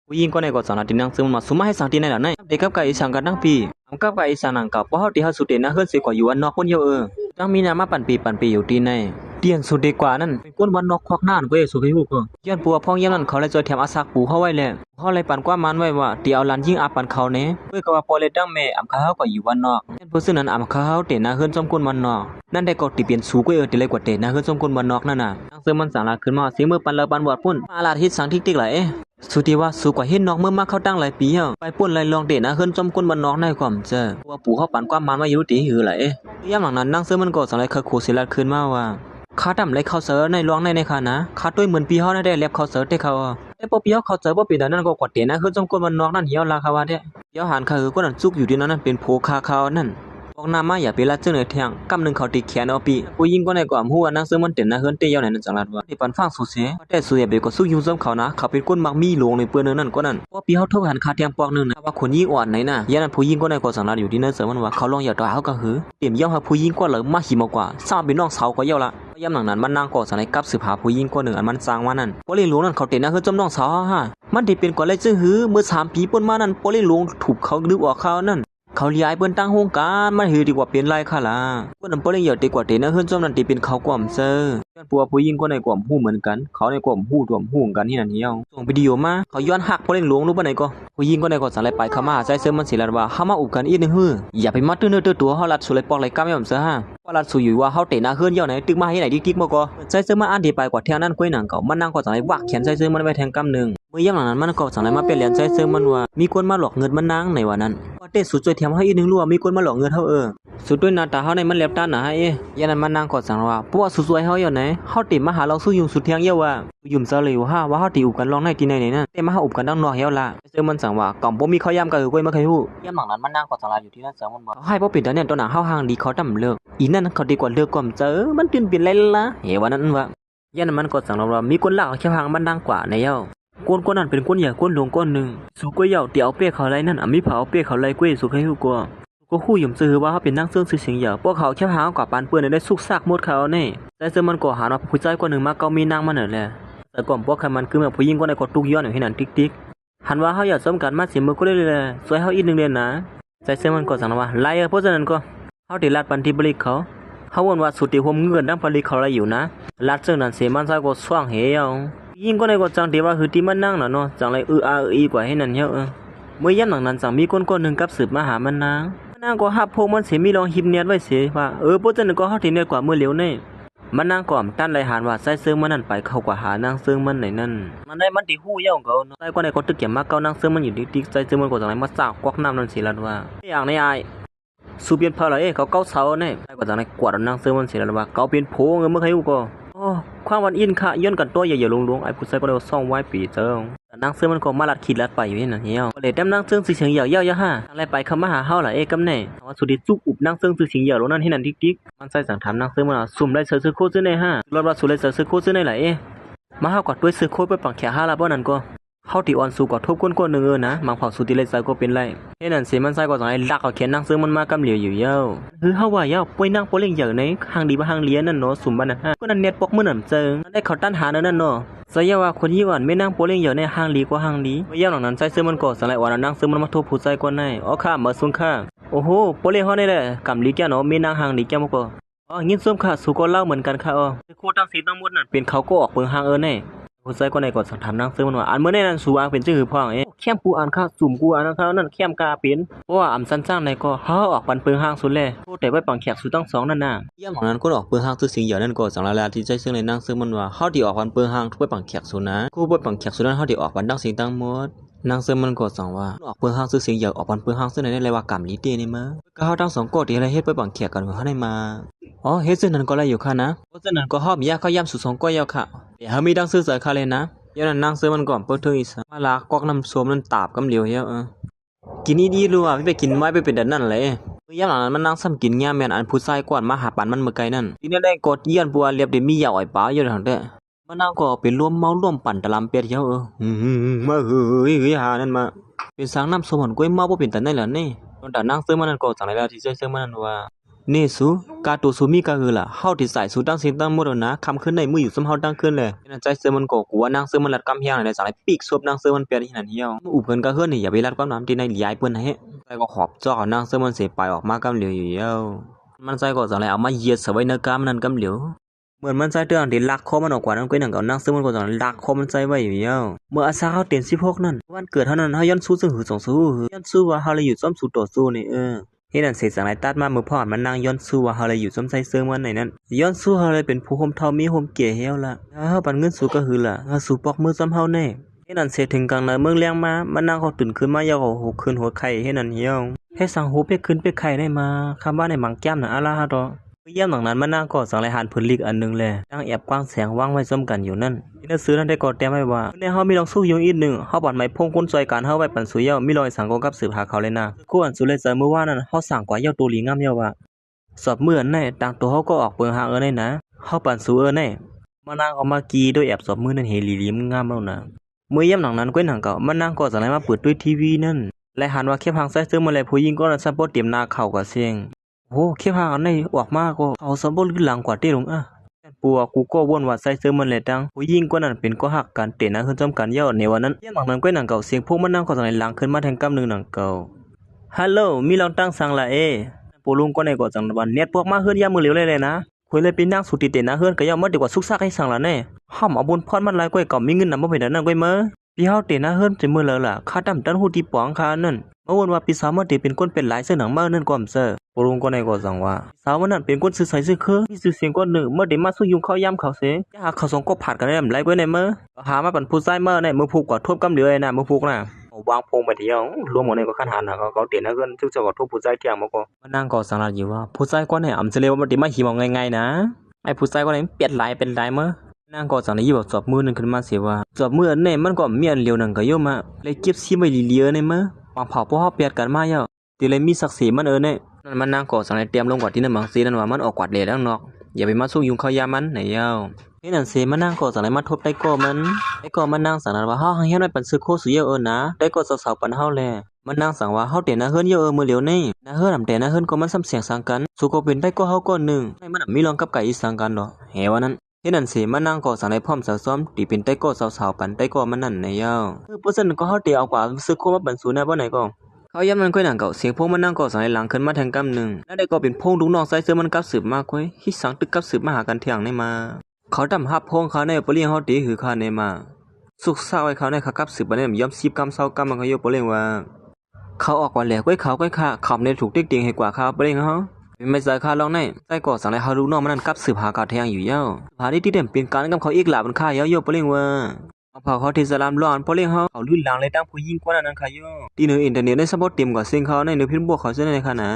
ผู้หญิงก็ในก็สารตินังซึมมาสมมาให้สังติในล่ะในเด็กกับไก่สังกันทั้งปีกับไก่สังนังกับเพราะเฮาที่เฮาสุดเด่นนะเฮือนสิกว่าอยู่อันนอกคนเยอะตั้งมีนามาปั่นปีอยู่ที่ในเตียนสุดดีกว่านั่นเป็นคนวันนอกควักหน้าเว้ยสุให้ฮู้ก็ย้อนปัวพ้องยามนั้นเขาเลยจอยแถมอาซักปูเฮาไว้แหละเฮาเลยปั่นกว่ามันไว้ว่าที่เอาลันยิงอาปั่นเขาแน่เว้ยก็ว่าพอเลยดังแม่อำคาเฮาก็อยู่วันนอกเพราะฉะนั้นอำคาเฮาเตนะเฮือนจอมคนวันนอกนั่นได้ก็ติเปลี่ยนสูกว่าติเลยกว่าเตนะเฮือนจอมคนวันนอกนั่นน่ะตั้งเสมันสังลาขึ้นมาเสียมือปั่นแล้วปั่นบอดพุ่นมาลาทิศสังติ๊กๆหลายสุดีว่าสูกว่าเฮ็ดนอกเมื่อมาเข้าตั้งหลายปีไปป่นไหลลองเตนะเฮือนจอมคนวันนอกในความเจอว่าปู่เฮาปั่นกว่ามันว่าอยู่ติหือหลายยามหลังนั้นนั่งเสมันก็สังลายคือโคสิลัดขึ้นมาว่าข้าดำเลยเข้าเสือในหลวงในค่ะนะข้าด้วยเหมือนปีเฮาได้เล็บเข้าเสือได้เขาไอ้ปอปีเฮาเข้าเสือบ่ปีนั้นก็กดเตนะคือจงกวนมันนอกนั่นเหี่ยวลาค่ะว่าเด้เหี่ยวหันคือคนนั้นจุกอยู่ที่นั้นเป็นโผคาเขานั่นบอกน้ามาอย่าไปละจึงในแทงกำนึงเขาติแขนเอาปีผู้หญิงก็ในกว่าฮู้ว่านั่งเสือมันเต็นนะเฮือนเตยาวในนั้นจังหวัดว่าที่ปันฟังสุเสแต่สุเยเบก็สู้ยุ่งซ้ำเขานะเขาเป็นคนมักมีหลวงในเปื้อนนั่นก็นั่นพอปีเฮาทบหันคาเทียมปอกนึงนะว่าคนยิ่งอ่อนไหนน่ะยานั้นผู้หญิงก็ในก็สังลาอยู่ที่นั่นเสือมันว่าเขาลองอย่าต่อเฮาก็หือเตรียมย่อมหาผู้หญิงก็เลยมาหิมากว่าซ้ำเป็นน้องสาวก็เยาละยามหลังนั้นมันนางก่อสนกับสืบหาผู้หญิงคนหนึ่งอันมันสร้างมานั่นปอลิหลวงนั่นเขาเต็นนะคือจำน้องสาวฮะมันที่เป็นก่อนเลยจึงหือเมื่อ3 ปีป่นมานั่นปอลิหลวงถูกเขาดึกออกเขานั่นเขาย้ายเปิ้นตั้งโรงการมันหือดีกว่าเป็นไรค่ะล่ะเปิ้นปอลิเหยาดีกว่าเต็นนะคือจำนั่นที่เป็นเขากว่าเซอย้อนปัวผู้หญิงคนในกว่าฮู้เหมือนกันเขาในกว่าฮู้รวมฮู้กันที่นั่นเหี่ยวส่งวิดีโอมาเขาย้อนหักปอลิหลวงรู้บ่ไหนก็ผู้หญิงคนในก็สั่งเลยไปเข้ามาใจเสริมมันสิลัดว่าเฮามาอุบกันอีกนึงหืออย่าไปมัดตื้อเนื้อตื้อตัวเฮาลัดสุเลยปอกเลยก้ามยอมซะฮะว่าลัดสู่อยู่ว่าเฮาเตะหน้าเฮือนเหี่ยวไหนตึกมาให้ไหนติ๊กๆบ่ก็ใจเสริมมาอันที่ไปกว่าแถวนั้นก้อยหนังเก่ามันนั่งก็สั่งเลยวักแขนใจเสริมมันไว้แทงกำนึงเมื่อยามหลังนั้นมันก็สั่งเลยมาเปลี่ยนเหรียญใจเสริมมันว่ามีคนมาหลอกเงินมันนางในวันนั้นว่าเตะสุดจอยแถมเฮาอีกนึงรู้ว่ามีคนมาหลอกเงินเฮาสุดด้วยหน้าตาเฮาในมันแลบตาหนายานั้นมันนางก็สั่งว่าเพราะว่าสุดสวยเฮาอยู่ไหนเฮาติมาหาเราสู้ยุงสุดเที่ยงเยาว่ายุ่มซะเลยว่าเฮาติอุบกันลองในที่ไหนนั่นแต่มาเฮาอุบกันดังนอกเหี่ยวล่ะเสริมมันสั่งว่าก่อมบ่มีข้อยามก็ก้อยมาเคยฮู้ยามหลังนั้นมันนางก็สั่งลาอยู่ที่นั่นเสริมมันบอกให้บ่ปิดเนี่ยตัวหน้าเฮาห่างดีเขาดํเลิกอีนั่นเขาดีกว่าเลิกก่อมเจอมันตื่นเป็นไรล่ะเฮว่านั้นว่ายานั้นมันก็สั่งเรามีคนลากแค่ห่างมันดังกว่าในเย้าคนนั้นเป็นคนใหญ่คนหลวงคนนึงสู่ก้อยเย้าเตียวเป้เขาไรนั่นมีเผาเป้เขาไรก้อยสู่ให้ฮู้กว่าก็คู่ยุ่มซื่อว่าเขาเป็นนางเสื่องซื่อเสียงเหยาพวกเขาแค่หากว่าปานเปื้อนได้สุกซากหมดเขาแน่แต่เจอมันก็หาว่าผู้ชายคนนึงมาเกามีนางมันนั่นแหละแต่ก่อนพวกเขามันคือแบบผู้หญิงคนใดก็ตุกย้อนอยู่ที่นั่นติ๊กหันว่าเขาอยากสมกันมาสิมือก็เลยสวยเขาอีกนึงเดือนนะใจเจอมันก็สั่งว่าไล่เพราะฉะนั้นก็เขาติลาดปันที่บริเขาวนว่าสุดที่ห่มเงินดังผลิตเขาอะไรอยู่นะลาดเจ้านั้นเสียมันซะก็สว่างเหี่ยวยิ่งก็ในก็จังที่ว่าคือที่มันนั่งน่ะเนาะจังไรอีกว่าให้นั่นเหี่ยวเมื่อยามหลังนั้นจังมีคนนึงกับสืบมาหามันนางก็หับพวกมันเสียมีลองหิบเนียดไว้เสียว่าเพราะฉะนั้นก็เฮาที่เนียดกว่าเมื่อเหลียวนี่มันนางก่อมตั้นไรหานว่าใส่เสื้อมันนั่นไปเข้ากว่าหานางเสื้อมันไหนนั่นมันได้มันที่ฮู้เย้าของเขาใส่ก็ในก็ตึกเก็บมาเก่านางเสื้อมันอยู่ติ๊กใส่เสื้อมันก็จังไรมาสาวกวักน้ำนั่นสิล่ะว่าอย่างในอายสูเปลี่ยนเพลาเขาเก้าเสาเนี่ยใส่ก็จังไรกวาดนางเสื้อมันสิล่ะว่าเขาเปลี่ยนโผเงินเมื่อใครฮู้ก็ความวันอินค่ะย้อนกันตัวใหญ่ๆลงๆไอ้ผู้ใส่ก็ได้ซ่องไว้ปีเติงนางเสื้อมันก็มาลัดขีดลัดไปอยู่นี่น่ะเหี่ยวก็เลยแต้มนางเสื้อสิเสียงเหยาๆฮะอะไรไปคำมาหาเฮาล่ะกำแน่ว่าสุดที่จุกอุบนางเสื้อสิเสียงเหยาลงนั่นที่นั่นติ๊กมันใส่สังถามนางเสื้อมันสุ่มได้เสือโคซื้อในรอดว่าสุดเลยเสือโคซื้อในล่ะมาเฮากอดด้วยเสือโคไปปังแขหาละบ่นั่นก็เฮาที่อ่อนสู่กอดทบคนนึงนะมังเผาสุดที่เลยใส่ก็เป็นไรเฮ็ดนั่นสิมันใส่ก็จังไอ้ลักเอาแขนนางเสื้อมันมากำเหลียวอยู่เย้าเฮาว่าเย้าป่วยนางป่วยเล่งเหยาในห่างดีบ่ห่างเลี้ยนั่นเนาะสุ่มบันน่ะก็นั่นเน็ตปกมื้อนั่นเจิงได้เขาตั้นหานั่นเนาะสยว่าคนยี่วันไม่นั่งโปเล่งเหยาในห่างลีกว่าห่างลีเมื่อยามหลังนั้นใจซื้อมันก็สลายว่านั่งซื้อมันมาทุบผู้ใจกว่าในค่ะมาซุนค่ะโอ้โหโปเล่งเฮานี่แหละกำลีแก่เนาะไม่นั่งห่างลีแก่มก็ยินส้มค่ะสู่ก็เล่าเหมือนกันค่ะโคตั้งสีตั้งหมดนั่นเป็นเขาก็ออกเปิงห่างแน่ผู้ใจก็ในก็สังถามนั่งซื้อมันว่าอันเมื่อในนั้นสู่อ่างเป็นชื่อพ่องแค้มกูอ่านค่ะสุ่มกูอ่านเขานั่นแค้มกาเป็นเพราะว่าอำสั้นจ้างในก็เฮาออกปันเปิงห่างสุดแลแต่ไว้ปังแขกสู่ตั้ง2นั่นน่ะยามหลังนั้นก็ออกเปิงห่างซื่อสิงเหยานั่นก็สังลาที่ใจซึ่งในนั่งซื้อมันว่าเฮาที่ออกปันเปิงห่างทุกไปปังแขกสู่นะกูไปปังแขกสู่นั้นเฮาที่ออกปันตั้งสิงตั้งหมดนางเสริมมันก็สั่งว่าออกเปิงห้างซื้อเสียงอยากออกปันเปิงห้างซื้อไหนได้เลยว่ากำลีเตนี่มั้ก็เฮาทั้ง2ก็ที่อะไรเฮ็ดไปบังเขียกันเฮาได้มาเฮ็ดซึ่งนั้นก็ได้อยู่ค่ะนะเพราะฉะนั้นก็ฮอบยาเข้าย่ำสู่2ก็ยาวค่ะเดี๋ยวเฮามีดังซื้อเสือค่ะเลยนะยามนั้นนางเสริมมันก่อนเปิดถึงอีสมาลากอกน้ำส้มนั้นตาบกำเหลียวเหี่ยวกินดีๆรู้ว่าไปกินไว้ไปเป็นดันนั่นแหละยามหลังนั้นมันนั่งซ้ำกินแง่แม่นอันผู้ชายกวนมาหาปานมันเมื่อไกลนั่นทีนี้ได้กดเยี่ยนปัวเรียบได้มียาอ้อยป๋าอยู่ทางเด้มันนางก็เป็นร่วมเมาร่วมปั่นตะลำเป็ดเหี่ยวมาเฮ้ยหานั่นมาเป็นสางน้ำสมหอนกล้วยเมาบ่เป็นตันได้ล่ะนี่ตอนตานางซื้อมันนั่นก็จังได๋ล่ะที่ซื้อมันนั่นว่า นี่สูกาตูสูมีกาคือล่ะเฮาที่ใส่สูตั้งสิตั้งหมดแล้วนะคำขึ้นในมืออยู่ซุมเฮาตั้งขึ้นเลยนั่นใจเสือมันก็กลัวนางเสือมันลัดกำเฮียงในสายปีกซบนางเสือมันเปียที่นั่นเหี่ยวอุบเพิ่นก็เฮือนนี่อย่าไปลัดความน้ำที่ในหลียายเปิ้นให้ใจก็ขอบจ้อนางเสือมันสิไปออกมากำเหลียวอยู่เหี่ยวมันใจก็จังได๋เอามาเหยียดเสไว้ในกามนั่นกำเหลียวเหมือนมันใจเตือนที่ลักคอมันออกกว่านั้นก็นั่นก็นางเสือมันก็จังลักคอมันใจไว้อยู่เหี่ยวเมื่ออาสาเขาเต็ม16นั่นวันเกิดเท่านั้นเฮาย้อนสู้ซึ่งหือสองสู้ย้อนสู้ว่าเฮาเลยอยู่ซ้อมสู้ต่อสู้นี่เฮ็ดนั่นเสร็จสังไหนตัดมามือพอดมันนั่งย้อนสู้ว่าเฮาเลยอยู่ซ้อมใส่เสื้อมันไหนนั้นย้อนสู้เฮาเลยเป็นผู้ห่มเฒ่ามีห่มเก๋เหี่ยวล่ะเฮาปันเงินสู้ก็คือล่ะเฮาสู้ปอกมือซ้ำเฮาแน่เฮ็ดนั่นเสร็จถึงกลางนาเมืองเลี้ยงมามันนั่งเขาตื่นขึ้นมายาวเขาหูขึ้นหัวไข่เฮ็ดนั่นเหี่ยวเฮ็ดสังหูไปขึ้นไปไข่ได้มาคำว่าในหมังแก้มน่ะอะล่ะฮะดอเยี่ยมหลังนั้นมันนั่งก็สังไหลหันพื้นลีกอันนึงแลตั้งแอบกว้างแสงวางไว้ซ้ำกันอยู่นั่นที่หนังสือนั้นได้ก็แต้มไว้ว่าในเฮามีลองสู้อยู่อีกนึงเฮาปันไม้พงคนซอยการเฮาไว้ปันสุยเยามีรอยสังก็กับสืบหาเขาเลยนะคู่อันสุเลยเจอเมื่อวานนั้นเฮาสั่งกว่าเยาตัวหลีงามเยาว่าสอบเมื่อนั้นต่างตัวเฮาก็ออกเปิงหาได้นะเฮาปันสู้แน่มานั่งเอามากีด้วยแอบสอบมือนั้นเฮลีลีมงามเอานะเมื่อเยี่ยมหลังนั้นก้อยหนังเก่ามันนั่งก็สังไหลมาเปิดด้วยทีวีนั่นและหันว่าแค่พังใส่เสื้อมาเลยผู้หญิงก็รันซับบ่เตรียมหน้าเข้ากับเสียงโอ้แค่พากันได้ออกมาก็เอาสมบูรณ์หลังกว่าเต้ลงปัวกูก็วนว่าใส่เสื้อมันเลยตังผู้หญิงกว่านั้นเป็นก็หักกันเตะนะขึ้นจำกันเยอะในวันนั้นยังหลังนั้นก็หนังเก่าเสียงพวกมันนั่งก็ตอนไหนหลังขึ้นมาแทงกำนึงหนังเก่าฮัลโหลมีลองตั้งสั่งละปูลุงก็ในก็จังวันเน็ตพวกมาเฮือนยามมือเหลียวเลยนะคุยเลยเป็นนั่งสุดติเตะนะเฮือนก็ยามมาดีกว่าซุกซักให้สั่งละแน่ห้ามเอาบนพรมันหลายก้อยก็มีเงินนำบ่ไปนั่นก้อยมื้อพี่เฮาเตะนะเฮือนจะมื้อแล้วล่ะค่าดำตันหูที่ปองค่านั่นเมื่อวันว่าพี่สาวมาเตะเป็นคนเป็นหลายเสื้อหนังมานั่นก็อำเซอปูลุงก็ในก็จังว่าสาวมันนั่นเป็นคนซื่อใสซื่อคือมีชื่อเสียงก็หนึ่งเมื่อได้มาสู้ยุงเข้ายามเขาเสจะหาเขาสองก็ผัดกันได้หลายก้อยในมื้อหามาปั่นผู้ชายมื้อในมือผูกกว่าทบกำเหลือนะมือผูกน่ะวางพงไปเที่ยวรวมหมดในก็คันหันน่ะเขาเตะนะเฮือนซึ่งจะก็ทบผู้ชายเที่ยงมาก็มานั่งก็สังละอยู่ว่าผู้ชายก็ในอำเสเลว่ามันได้มาหิมเอาง่ายๆนะไอ้ผู้ชายก็ในเปลี่ยนหลายเป็นหลายมื้อนางก็จังได้ยิบจอบมือนึงขึ้นมาเสียว่าจอบมืออันนี้มันก็เมียนเหลียวนั่นก็โยมาเลยเก็บซีไว้ลีเลียในมื้อวางเผาพวกเฮาเปียดกันมาเยอะติเลยมีศักดิ์ศรีมันเนี่ยนั่นมันนางก็จังได้เตรียมลงกว่าที่นั่นบางซีนั่นว่ามันออกกวาดเลยแล้วนอกอย่าไปมาสู้ยุงเข้ายามันไหนเยานี่นั่นสิมันนางก็จังได้มาทบได้ก็มันได้ก็มันนางสังนั้นว่าเฮาเฮียนไว้ปันซื้อโคสุเยอะนะได้ก็สาวๆปันเฮาแลมันนางสั่งว่าเฮาเตนะเฮือนเยอะมื้อเหลียวนี่นะเฮือนนำแต่นะเฮือนก็มันซ้ำเสียงสังกันสุก็เป็นได้ก็เฮาก็นึงให้มันมีรองกับไก่อีสังกันดอกแหว่านั้นที่นั่นสิมันนั่งก็สั่งได้พร้อมสาวซ้อมตีเป็นไต้ก็สาวๆปันไต้ก็มันนั่นในยาวเปิ้นก็เฮาเตเอากว่าซื้อโคมาปันสูนะบ่ไหนก็เขาย้ำมันค่อยหนังเก่าเสียงพวกมันนั่งก็สั่งได้หลังขึ้นมาแทงกำนึงแล้วได้ก็เป็นพงลูกน้องใส่เสื้อมันกับสืบมากค่อยฮิสังตึกกับสืบมาหากันเที่ยงในมาเขาดำฮับพงเขาในบ่เลี้ยงเฮาตีหือเขาในมาสุกซาไว้เขาในเขากับสืบบ่ได้ยอม10กำ20กำมันก็อยู่บ่เลี้ยงว่าเขาออกว่าแหลกไว้เขาก้อยค่ะขับในถูกติ๊กติงให้กว่าเขาบ่เลี้ยงเฮาไม่ใส่ค่าลองในใส่ก็สั่งให้เฮาลูกน้องมันนั่นกับสืบหากาแทงอยู่เย้าหาที่เต็มเป็นการกับเขาอีกหลามันค่าเย้าโยบ่เลี้ยงว่าเอาพอเขาที่สลามร้อนบ่เลี้ยงเฮาเขาลื่นหลังเลยตั้งผู้หญิงกว่านั้นค่ะโยที่เนื้ออินเทอร์เน็ตในสปอร์ตเต็มกว่าซิงเขาในเนื้อพิมพ์บวกเขาเส้นในขนาด